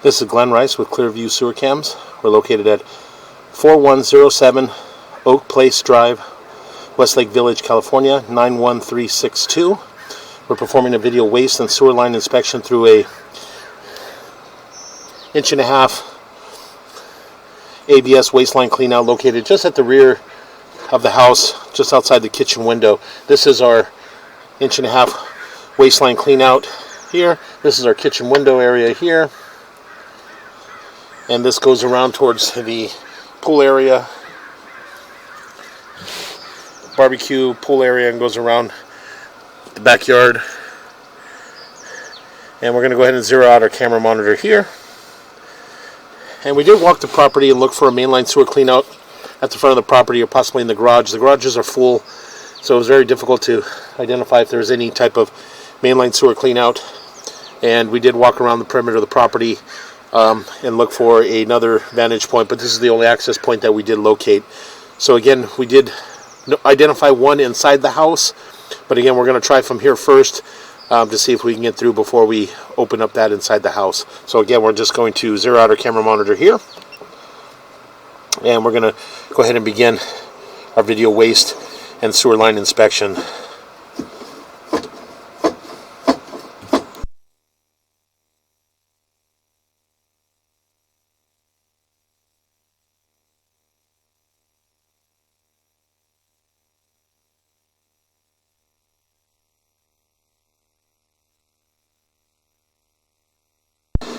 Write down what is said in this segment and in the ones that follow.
This is Glenn Rice with Clearview Sewer Cams. We're located at 4107 Oak Place Drive, Westlake Village, California, 91362. We're performing a video waste and sewer line inspection through a 1.5-inch ABS waste line cleanout located just at the rear of the house, just outside the kitchen window. This is our 1.5-inch waste line cleanout here. This is our kitchen window area here. And this goes around towards the pool area, barbecue pool area, and goes around the backyard. And we're going to go ahead and zero out our camera monitor here. And we did walk the property and look for a mainline sewer cleanout at the front of the property or possibly in the garage. The garages are full, so it was very difficult to identify if there was any type of mainline sewer cleanout. And we did walk around the perimeter of the property and look for another vantage point, but this is the only access point that we did locate. So again, we did identify one inside the house, but again, we're going to try from here first to see if we can get through before we open up that inside the house. So again, we're just going to zero out our camera monitor here, and we're going to go ahead and begin our video waste and sewer line inspection.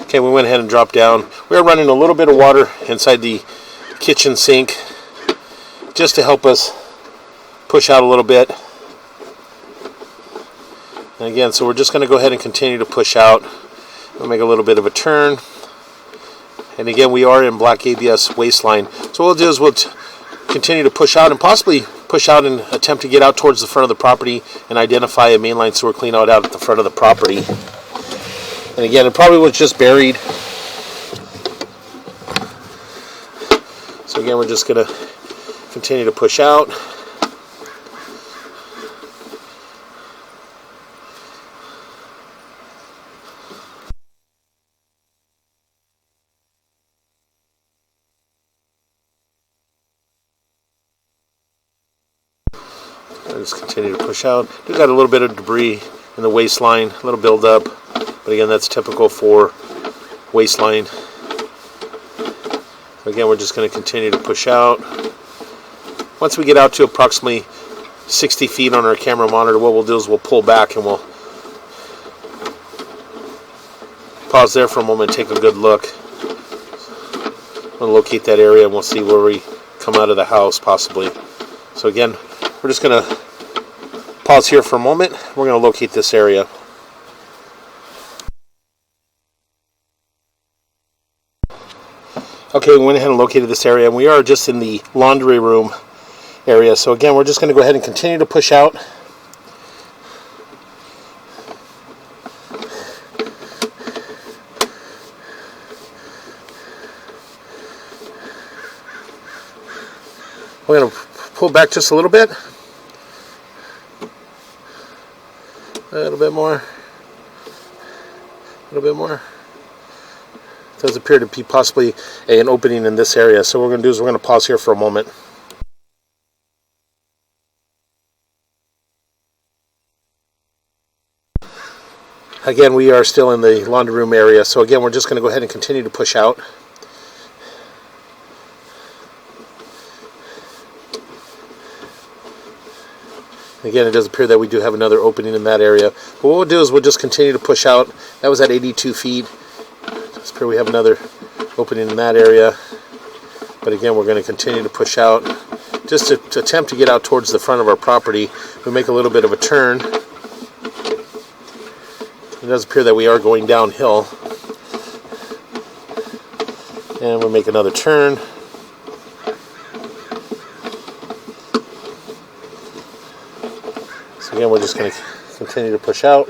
Okay, we went ahead and dropped down. We are running a little bit of water inside the kitchen sink just to help us push out a little bit. And again, so we're just going to go ahead and continue to push out. We'll make a little bit of a turn. And again, we are in black ABS waistline. So what we'll do is we'll continue to push out and possibly push out and attempt to get out towards the front of the property and identify a mainline sewer cleanout out at the front of the property. And again, it probably was just buried. So again, we're just going to continue to push out. Just continue to push out. We've got a little bit of debris in the waistline, a little buildup. But again, that's typical for waistline. Again, we're just going to continue to push out. Once we get out to approximately 60 feet on our camera monitor, what we'll do is we'll pull back and we'll pause there for a moment and take a good look. We'll locate that area and we'll see where we come out of the house possibly. So again, we're just going to pause here for a moment. We're going to locate this area. Okay, we went ahead and located this area, and we are just in the laundry room area. So again, we're just going to go ahead and continue to push out. We're going to pull back just a little bit. A little bit more. A little bit more. Does appear to be possibly an opening in this area. So what we're going to do is we're going to pause here for a moment. Again, we are still in the laundry room area. So again, we're just going to go ahead and continue to push out. Again, it does appear that we do have another opening in that area. But what we'll do is we'll just continue to push out. That was at 82 feet. It's clear we have another opening in that area, but again, we're going to continue to push out just to attempt to get out towards the front of our property. We make a little bit of a turn. It does appear that we are going downhill, and we'll make another turn. So again, we're just going to continue to push out.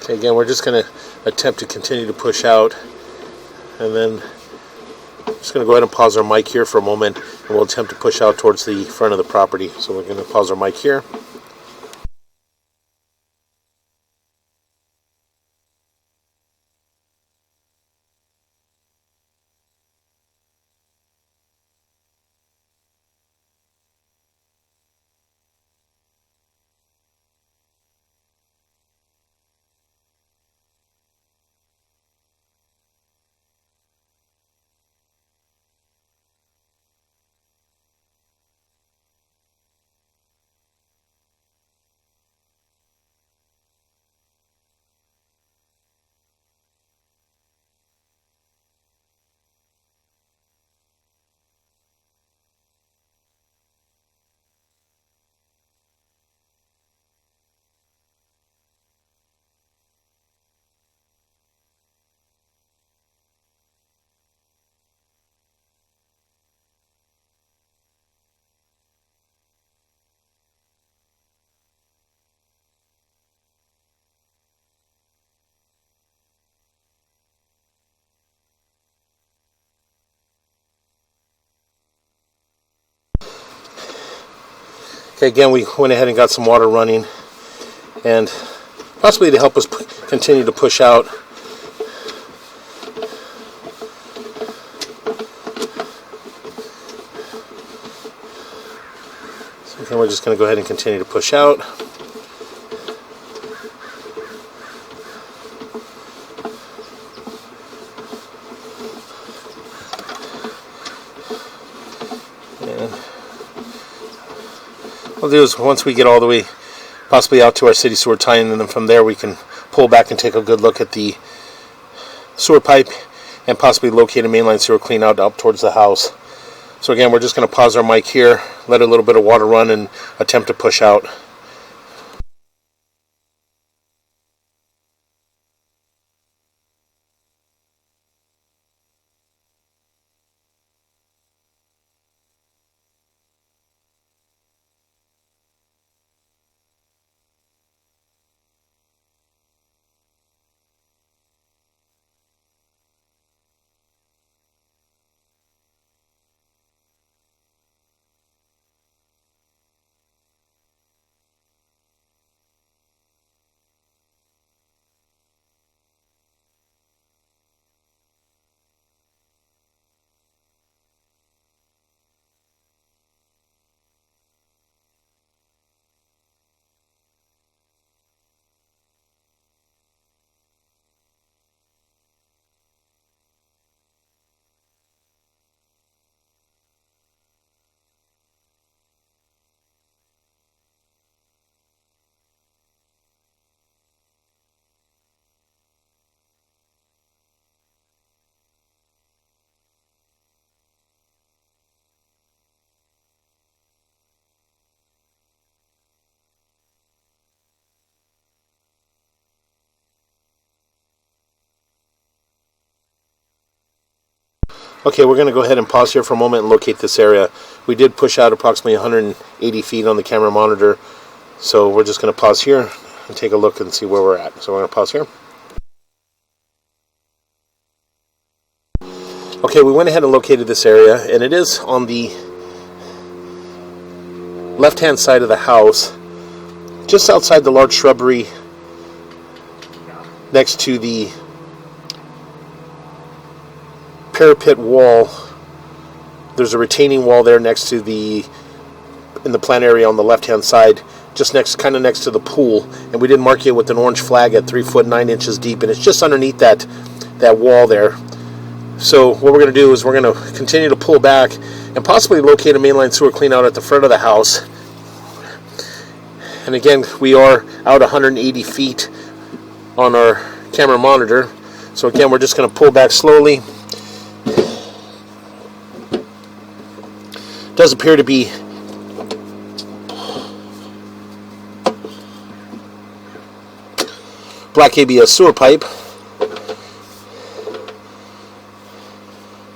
Okay, again, we're just going to attempt to continue to push out, and then just going to go ahead and pause our mic here for a moment, and we'll attempt to push out towards the front of the property. So we're going to pause our mic here. Okay, again, we went ahead and got some water running, and possibly to help us continue to push out. So again, we're just going to go ahead and continue to push out. What we'll do is, once we get all the way possibly out to our city sewer tie-in, and then from there we can pull back and take a good look at the sewer pipe and possibly locate a mainline sewer clean out up towards the house. So again, we're just going to pause our mic here, let a little bit of water run, and attempt to push out. Okay, we're going to go ahead and pause here for a moment and locate this area. We did push out approximately 180 feet on the camera monitor, so we're just going to pause here and take a look and see where we're at. So we're going to pause here. Okay, we went ahead and located this area, and it is on the left-hand side of the house, just outside the large shrubbery next to the parapet wall. There's a retaining wall there next to in the plant area on the left-hand side, just kind of next to the pool, and we did mark it with an orange flag at 3 foot 9 inches deep, and it's just underneath that wall there. So what we're going to do is we're going to continue to pull back and possibly locate a mainline sewer clean out at the front of the house. And again, we are out 180 feet on our camera monitor. So again, we're just going to pull back slowly. It does appear to be black ABS sewer pipe.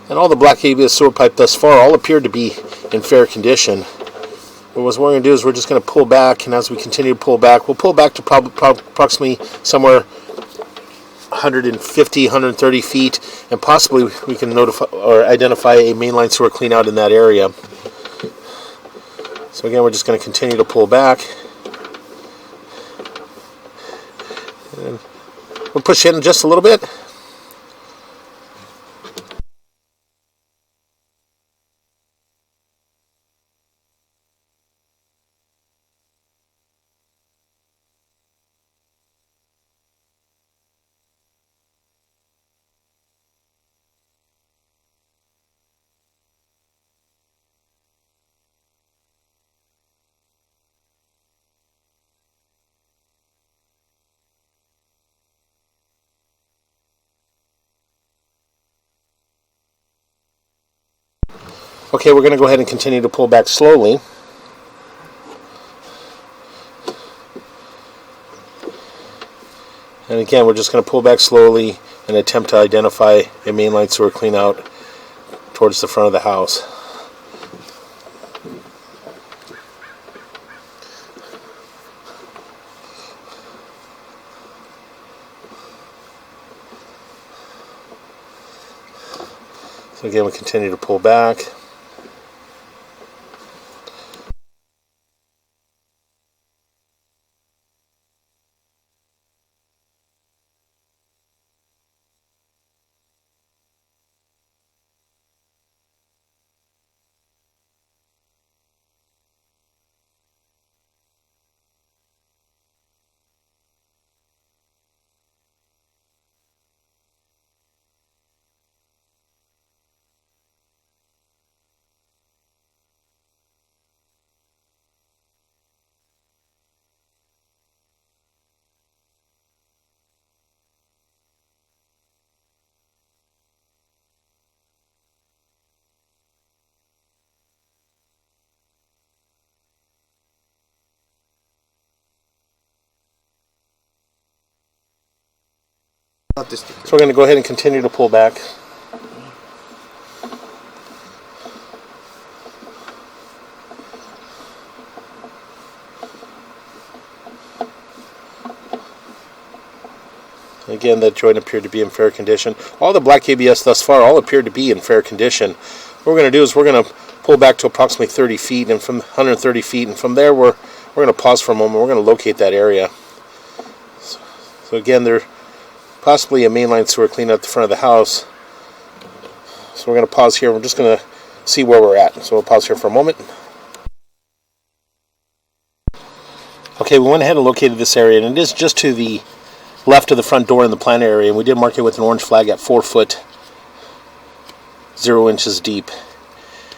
And all the black ABS sewer pipe thus far all appear to be in fair condition. But what we're going to do is we're just going to pull back, and as we continue to pull back, we'll pull back to approximately somewhere 150, 130 feet, and possibly we can notify or identify a mainline sewer clean out in that area. So again, we're just going to continue to pull back. And we'll push in just a little bit. Okay, we're going to go ahead and continue to pull back slowly. And again, we're just going to pull back slowly and attempt to identify a mainline sewer clean out towards the front of the house. So again, we continue to pull back. So we're going to go ahead and continue to pull back. Again, that joint appeared to be in fair condition. All the black ABS thus far all appeared to be in fair condition. What we're going to do is we're going to pull back to approximately 30 feet, and from 130 feet, and from there we're going to pause for a moment. We're going to locate that area. So again, there possibly a mainline sewer clean out the front of the house. So we're going to pause here. We're just going to see where we're at. So we'll pause here for a moment. Okay, we went ahead and located this area, and it is just to the left of the front door in the plant area, and we did mark it with an orange flag at 4 foot 0 inches deep.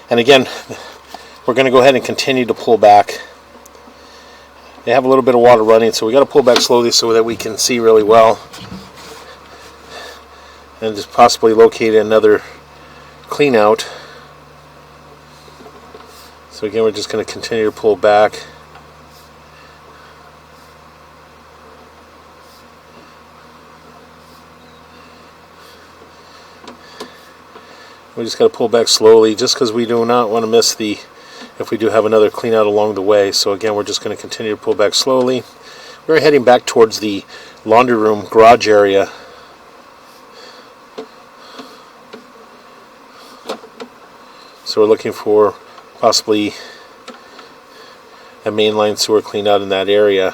And again, we're going to go ahead and continue to pull back. They have a little bit of water running, so we got to pull back slowly so that we can see really well, and just possibly locate another clean out. So again, we're just going to continue to pull back. We just got to pull back slowly, just because we do not want to miss if we do have another clean out along the way. So again, we're just going to continue to pull back slowly. We're heading back towards the laundry room garage area. So we're looking for possibly a mainline sewer clean out in that area.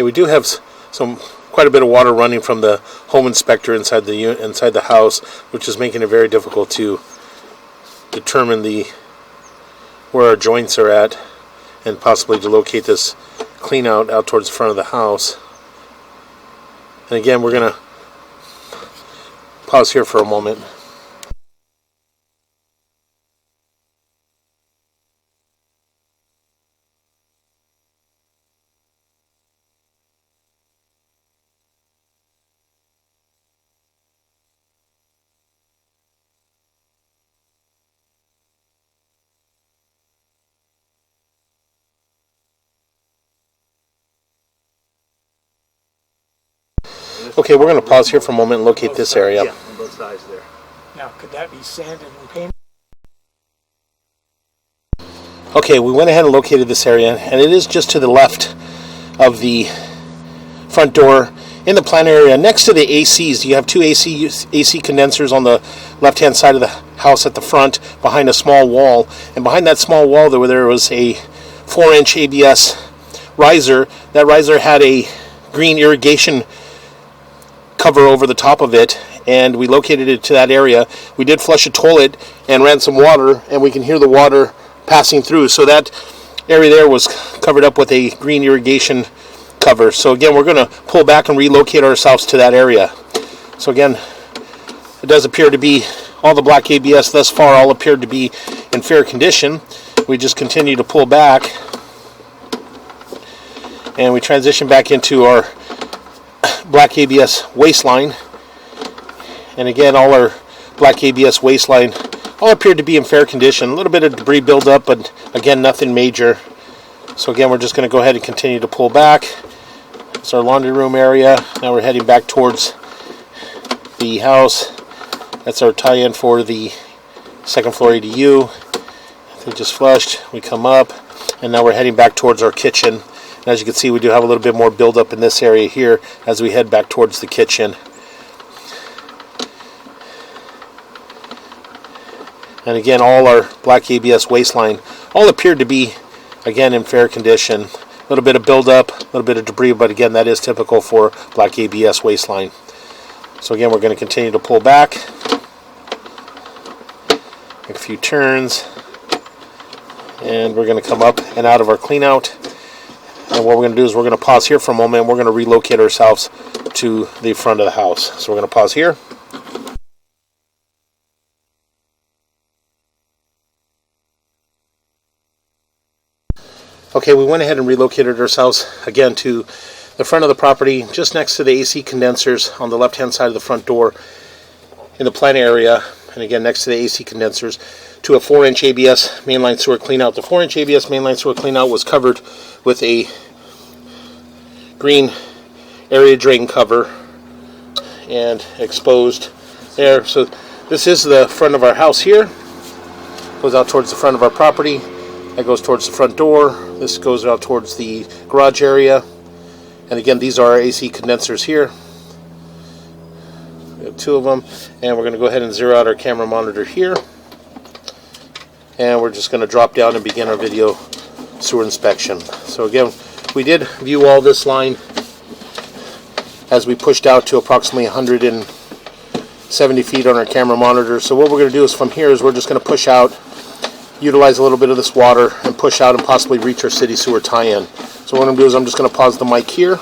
Okay, we do have quite a bit of water running from the home inspector inside the house, which is making it very difficult to determine where our joints are at, and possibly to locate this clean out towards the front of the house. And again, we're going to pause here for a moment. Okay, we're going to pause here for a moment and locate this area. Yeah, on both sides there. Now, could that be sanded and painted? Okay, we went ahead and located this area, and it is just to the left of the front door in the plant area next to the ACs. You have two AC condensers on the left-hand side of the house at the front behind a small wall, and behind that small wall there was a 4-inch ABS riser. That riser had a green irrigation cover over the top of it, and we located it to that area. We did flush a toilet and ran some water, and we can hear the water passing through. So that area there was covered up with a green irrigation cover. So again, we're going to pull back and relocate ourselves to that area. So again, it does appear to be all the black ABS thus far all appeared to be in fair condition. We just continue to pull back, and we transition back into our black ABS waistline. And again, all our black ABS waistline all appeared to be in fair condition. A little bit of debris buildup, but again, nothing major. So again, we're just going to go ahead and continue to pull back. It's our laundry room area. Now we're heading back towards the house. That's our tie-in for the second floor ADU. They just flushed. We come up, and now we're heading back towards our kitchen. And as you can see, we do have a little bit more buildup in this area here as we head back towards the kitchen. And again, all our black ABS waistline all appeared to be, again, in fair condition. A little bit of buildup, a little bit of debris, but again, that is typical for black ABS waistline. So again, we're going to continue to pull back. Make a few turns. And we're going to come up and out of our clean out. And what we're going to do is we're going to pause here for a moment, and we're going to relocate ourselves to the front of the house. So we're going to pause here. Okay, we went ahead and relocated ourselves again to the front of the property, just next to the AC condensers on the left-hand side of the front door in the plant area, and again next to the AC condensers, to a 4-inch ABS mainline sewer cleanout. The 4-inch ABS mainline sewer cleanout was covered with a green area drain cover and exposed there. So this is the front of our house here. Goes out towards the front of our property. That goes towards the front door. This goes out towards the garage area. And again, these are our AC condensers here. We have two of them. And we're going to go ahead and zero out our camera monitor here. And we're just going to drop down and begin our video sewer inspection. So again, we did view all this line as we pushed out to approximately 170 feet on our camera monitor. So what we're going to do is from here is we're just going to push out, utilize a little bit of this water, and push out and possibly reach our city sewer tie-in. So what I'm going to do is I'm just going to pause the mic here.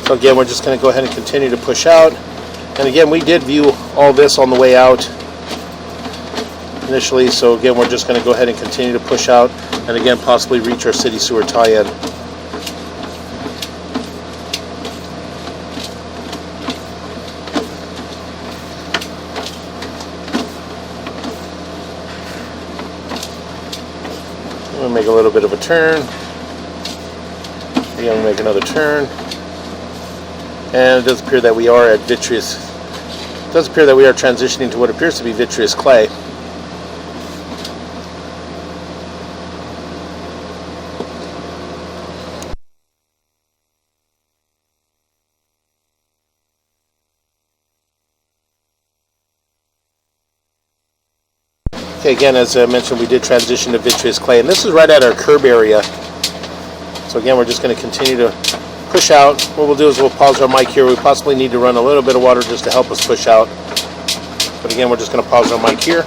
So again, we're just going to go ahead and continue to push out. And again, we did view all this on the way out initially, so again, we're just going to go ahead and continue to push out, and again, possibly reach our city sewer tie-in. We'll make a little bit of a turn. Again, we'll make another turn. And it does appear that we are at vitreous. It does appear that we are transitioning to what appears to be vitreous clay. Okay, again, as I mentioned, we did transition to vitreous clay, and this is right at our curb area. So again, we're just going to continue to push out. What we'll do is we'll pause our mic here. We possibly need to run a little bit of water just to help us push out. But again, we're just going to pause our mic here.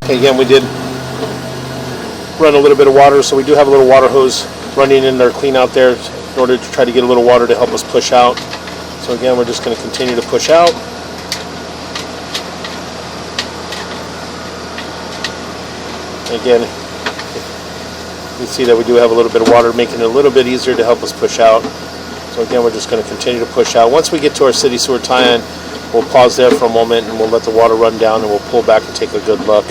Okay, again, we did run a little bit of water, so we do have a little water hose running in there, clean out there, in order to try to get a little water to help us push out. So again, we're just going to continue to push out. Again, you see that we do have a little bit of water, making it a little bit easier to help us push out. So again, we're just going to continue to push out. Once we get to our city sewer tie-in, we'll pause there for a moment and we'll let the water run down, and we'll pull back and take a good look.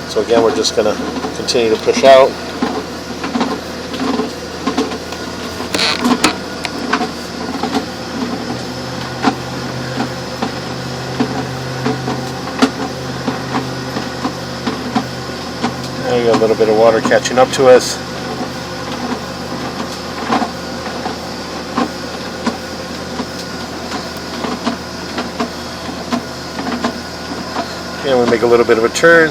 So again, we're just going to continue to push out. There we got a little bit of water catching up to us. And we make a little bit of a turn,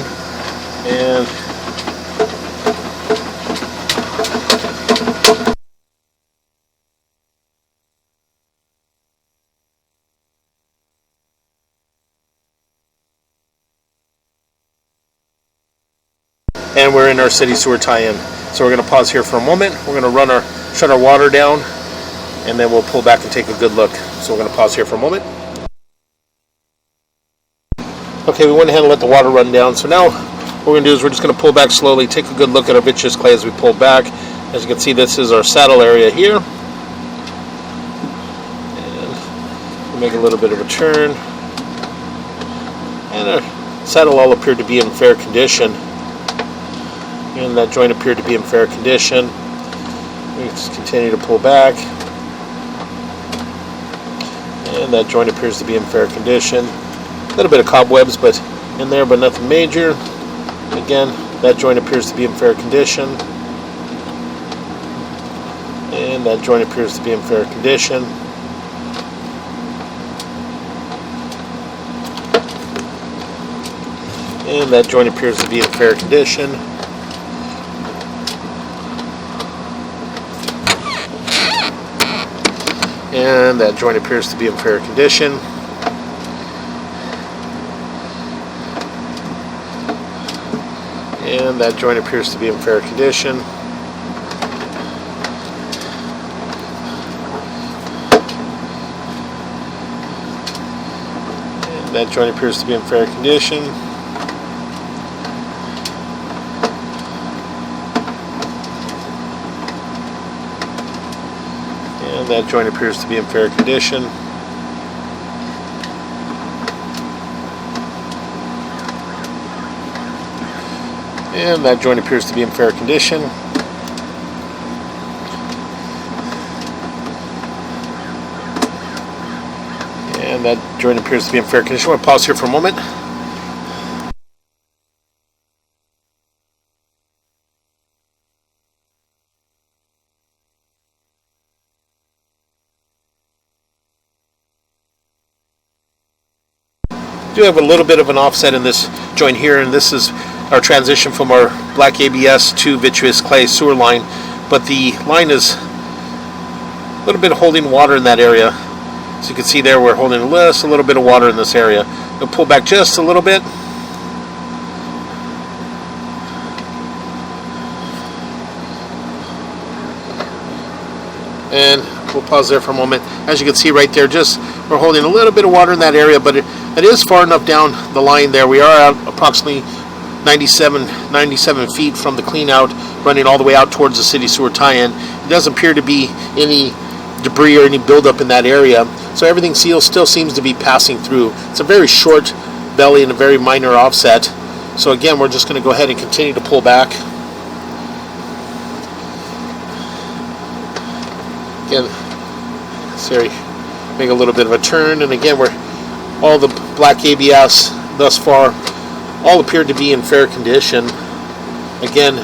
and we're in our city sewer tie-in. So we're going to pause here for a moment. We're going to shut our water down, and then we'll pull back and take a good look. So we're going to pause here for a moment. Okay, we went ahead and let the water run down. So now what we're going to do is we're just going to pull back slowly, take a good look at our vitreous clay as we pull back. As you can see, this is our saddle area here. And we'll make a little bit of a turn. And our saddle all appeared to be in fair condition. And that joint appeared to be in fair condition. We just continue to pull back. And that joint appears to be in fair condition. A little bit of cobwebs in there, but nothing major. Again, that joint appears to be in fair condition. And that joint appears to be in fair condition. And that joint appears to be in fair condition. And that joint appears to be in fair condition. And that joint appears to be in fair condition. And that joint appears to be in fair condition. And that joint appears to be in fair condition. And that joint appears to be in fair condition. And that joint appears to be in fair condition. I'm going to pause here for a moment. Do have a little bit of an offset in this joint here, and this is our transition from our black ABS to vitreous clay sewer line, but the line is a little bit holding water in that area. So you can see there we're holding just a little bit of water in this area. We'll pull back just a little bit. And we'll pause there for a moment. As you can see right there, just we're holding a little bit of water in that area, but it is far enough down the line there. We are at approximately 97 feet from the clean out, running all the way out towards the city sewer tie-in. It doesn't appear to be any debris or any buildup in that area, so everything still seems to be passing through. It's a very short belly and a very minor offset. So again, we're just going to go ahead and continue to pull back. Again, sorry, make a little bit of a turn, and again, all the black ABS thus far all appeared to be in fair condition. Again,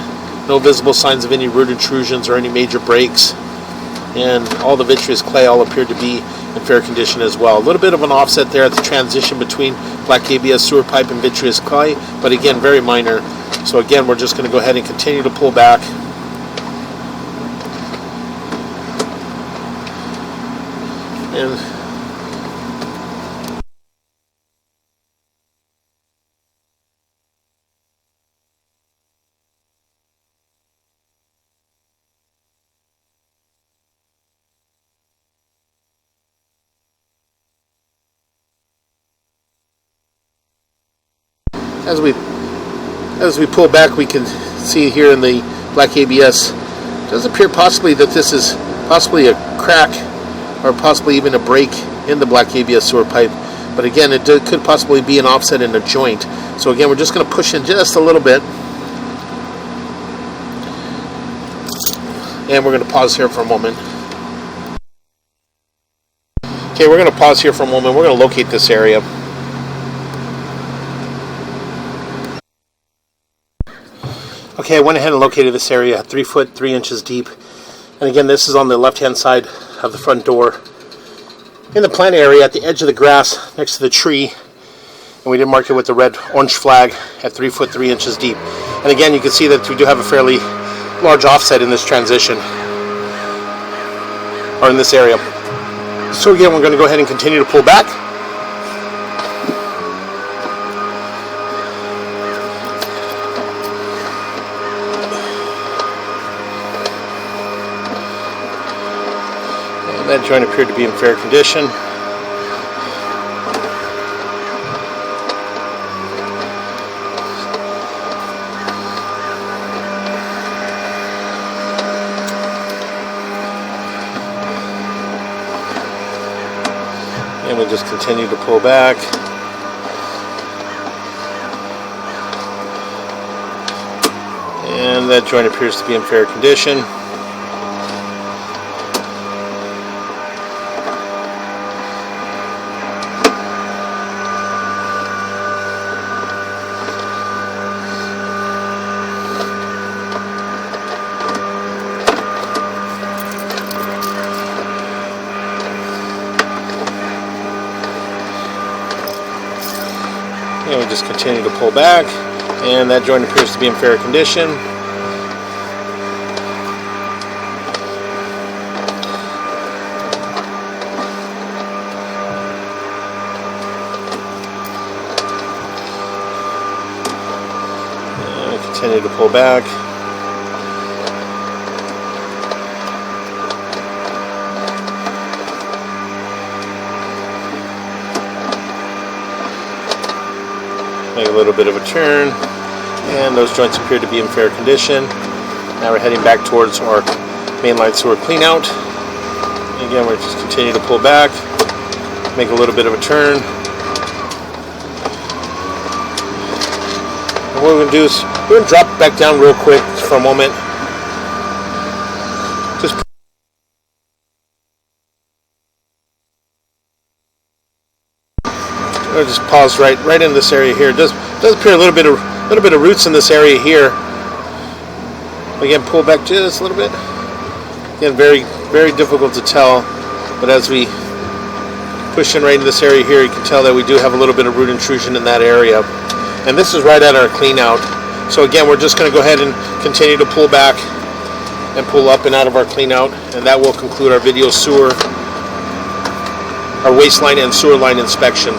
no visible signs of any root intrusions or any major breaks, and all the vitreous clay all appeared to be in fair condition as well. A little bit of an offset there at the transition between black ABS sewer pipe and vitreous clay, but again, very minor. So again, we're just going to go ahead and continue to pull back. And as we pull back, we can see here in the black ABS, it does appear possibly that this is possibly a crack or possibly even a break in the black ABS sewer pipe. But again, it could possibly be an offset in a joint. So again, we're just going to push in just a little bit. And we're going to pause here for a moment. Okay, we're going to pause here for a moment. We're going to locate this area. Okay, I went ahead and located this area, 3 foot 3 inches deep. And again, this is on the left-hand side of the front door. In the plant area, at the edge of the grass, next to the tree. And we did mark it with the red-orange flag at 3 foot 3 inches deep. And again, you can see that we do have a fairly large offset in this transition, or in this area. So again, we're going to go ahead and continue to pull back. That joint appeared to be in fair condition. And we'll just continue to pull back. And that joint appears to be in fair condition. And we just continue to pull back, and that joint appears to be in fair condition. And continue to pull back. Make a little bit of a turn, and those joints appear to be in fair condition. Now we're heading back towards our mainline sewer cleanout, Again, we're just continue to pull back, make a little bit of a turn. And what we're going to do is we're going to drop back down real quick for a moment. I'll just pause right in this area here. It does appear a little bit of roots in this area here. Again, pull back just a little bit. Again, very difficult to tell, but as we push in right in this area here, you can tell that we do have a little bit of root intrusion in that area. And this is right at our clean out. So again, we're just going to go ahead and continue to pull back and pull up and out of our clean out, and that will conclude our video our waste line and sewer line inspection.